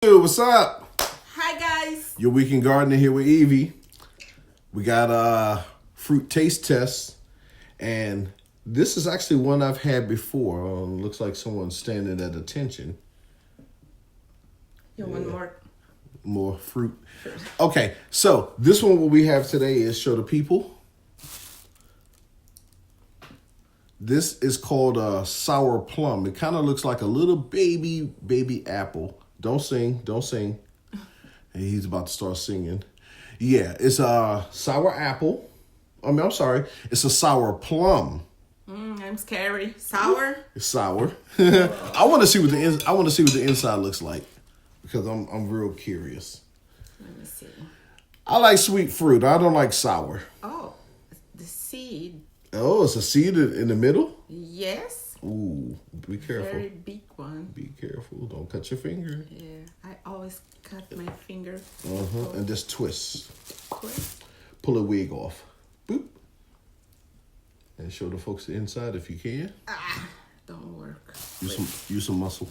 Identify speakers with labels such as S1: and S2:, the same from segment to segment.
S1: What's up?
S2: Hi guys.
S1: Your Weekend Gardener here with Evie. We got a fruit taste test, and this is actually one I've had before. Looks like someone's standing at attention.
S2: You want more?
S1: More fruit. Okay, so this one what we have today is show the people. This is called a sour plum. It kind of looks like a little baby apple. Don't sing. He's about to start singing. Yeah, it's a sour apple. I'm sorry. It's a sour plum.
S2: I'm scary. Sour?
S1: It's sour. I want to see what the inside looks like because I'm real curious.
S2: Let me see.
S1: I like sweet fruit. I don't like sour.
S2: Oh, the seed.
S1: Oh, it's a seed in the middle?
S2: Yes.
S1: Ooh, be careful.
S2: Very big one.
S1: Be careful. Don't cut your finger.
S2: Yeah, I always cut my finger.
S1: And just twist.
S2: Twist.
S1: Pull a wig off. Boop. And show the folks the inside if you can.
S2: Don't work.
S1: Use some muscle.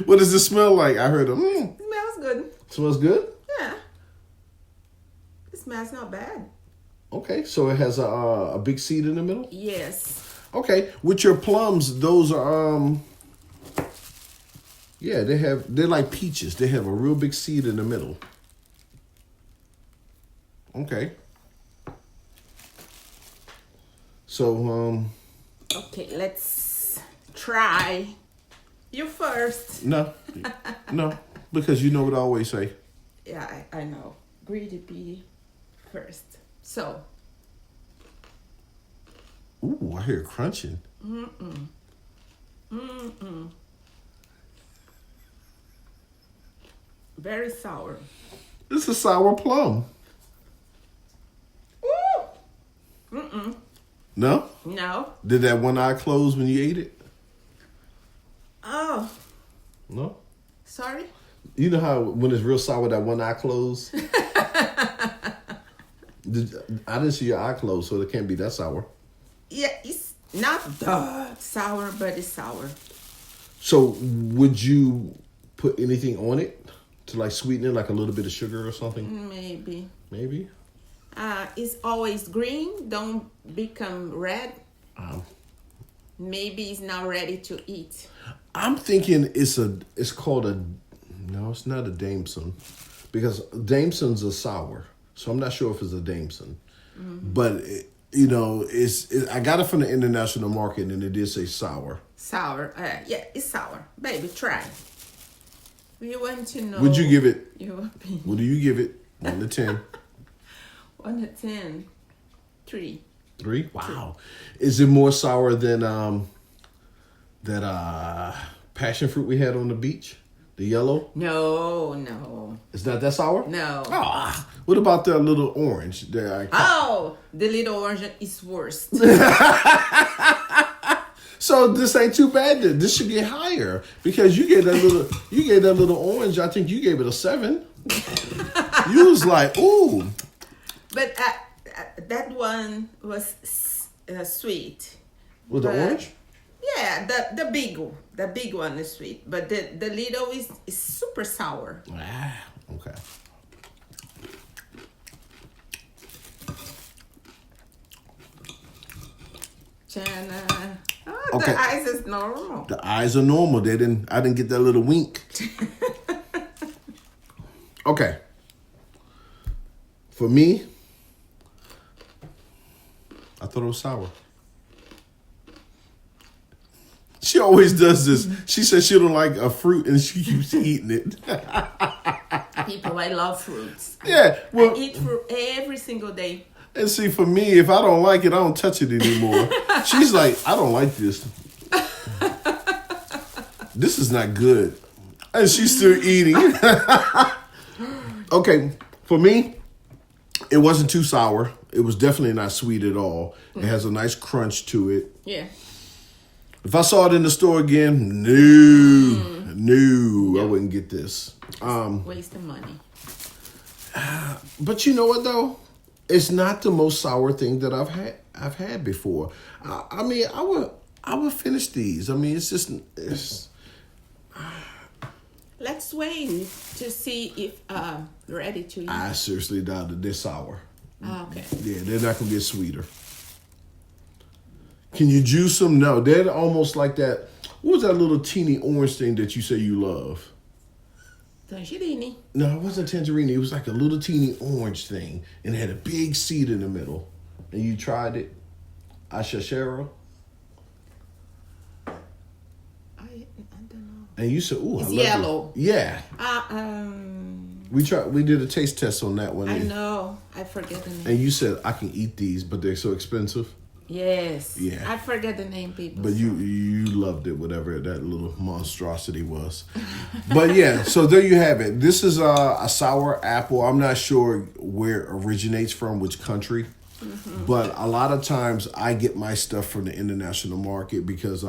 S1: What does this smell like? I heard
S2: It smells good.
S1: Smells good?
S2: Yeah. It smells not bad.
S1: Okay, so it has a big seed in the middle?
S2: Yes.
S1: Okay, with your plums, those are yeah, they're like peaches. They have a real big seed in the middle. Okay. So
S2: Okay, let's try. You first.
S1: no, because you know what I always say.
S2: Yeah, I know. Greedy bee first. So.
S1: Ooh, I hear it crunching.
S2: Very sour.
S1: It's a sour plum.
S2: Ooh.
S1: No?
S2: No.
S1: Did that one eye close when you ate it?
S2: Oh,
S1: No?
S2: sorry.
S1: You know how when it's real sour, that one eye closed? I didn't see your eye closed, so it can't be that sour.
S2: Yeah, it's not sour, but it's sour.
S1: So would you put anything on it to like sweeten it, like a little bit of sugar or something?
S2: Maybe.
S1: Maybe?
S2: It's always green. Don't become red. Maybe it's not ready to eat.
S1: I'm thinking it's called no, it's not a Dameson, because Damesons are sour. So I'm not sure if it's a Dameson, but I got it from the international market and it did say sour.
S2: Sour. Yeah, it's sour. Baby, try. We want to know.
S1: Would you give it?
S2: Your opinion.
S1: What do you give it? 1 to 10.
S2: 1 to 10. 3.
S1: 3? Wow. Is it more sour than that passion fruit we had on the beach? The yellow?
S2: No.
S1: It's not that sour?
S2: No.
S1: What about the little orange?
S2: The little orange is worse.
S1: So this ain't too bad then. This should get higher because you gave that little orange. I think you gave it a 7. You was like, ooh.
S2: But that one was sweet.
S1: With the orange?
S2: Yeah, the big one is sweet, but the little is super sour.
S1: Okay.
S2: Jana.
S1: Okay.
S2: The eyes is normal.
S1: The eyes are normal. I didn't get that little wink. Okay. For me, I thought it was sour. She always does this. She says she don't like a fruit and she keeps eating it.
S2: People, I love fruits.
S1: Yeah. Well,
S2: I eat fruit every single day.
S1: And see, for me, if I don't like it, I don't touch it anymore. She's like, I don't like this. This is not good. And she's still eating. Okay, for me, it wasn't too sour. It was definitely not sweet at all. It has a nice crunch to it.
S2: Yeah.
S1: If I saw it in the store again, no, I wouldn't get this.
S2: Waste of money.
S1: But you know what, though? It's not the most sour thing that I've had before. I mean, I would finish these. I mean, it's.
S2: Let's wait to see if ready to eat.
S1: I seriously doubt that they're sour.
S2: Okay.
S1: Yeah, they're not gonna get sweeter. Can you juice them? No, they're almost like that. What was that little teeny orange thing that you say you love?
S2: Tangerine.
S1: No, it wasn't tangerine. It was like a little teeny orange thing, and it had a big seed in the middle. And you tried it, ashashero,
S2: I don't know.
S1: and you said, "Ooh,
S2: It's
S1: I love
S2: yellow.
S1: it." Yeah, we did a taste test on that one.
S2: I know. I forget the name.
S1: And you said I can eat these, but they're so expensive.
S2: Yes.
S1: Yeah.
S2: I forget the name, people.
S1: But you loved it, whatever that little monstrosity was. But yeah, so there you have it. This is a sour apple. I'm not sure where it originates from, which country. Mm-hmm. But a lot of times I get my stuff from the international market because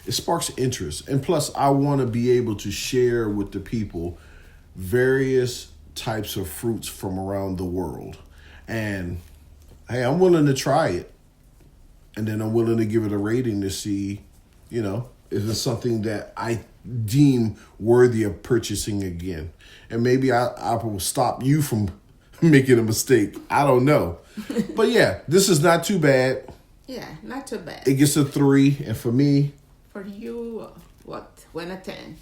S1: it sparks interest. And plus, I want to be able to share with the people various types of fruits from around the world. And hey, I'm willing to try it. And then I'm willing to give it a rating to see, if it's something that I deem worthy of purchasing again. And maybe I will stop you from making a mistake. I don't know. But yeah, this is not too bad.
S2: Yeah, not too bad.
S1: It gets a 3. And for me,
S2: For you, what? 1 to 10?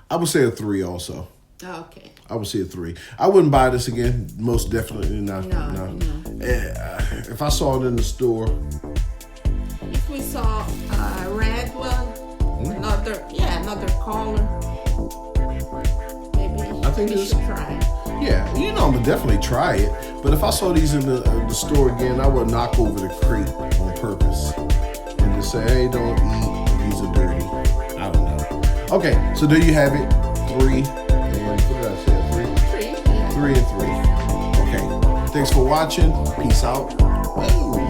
S1: I would say a 3 also.
S2: Okay.
S1: I would say a 3. I wouldn't buy this again. Most definitely not.
S2: No.
S1: If I saw it in the store.
S2: If we saw a red one, another color, maybe
S1: I think
S2: we should try.
S1: Yeah, I'm gonna definitely try it. But if I saw these in the store again, I would knock over the crate on purpose and just say, "Hey, don't eat. These are dirty." I don't know. Okay, so there you have it. 3 and what did I say? 3.
S2: 3. Yeah.
S1: 3 and 3. Okay. Thanks for watching. Peace out. Woo.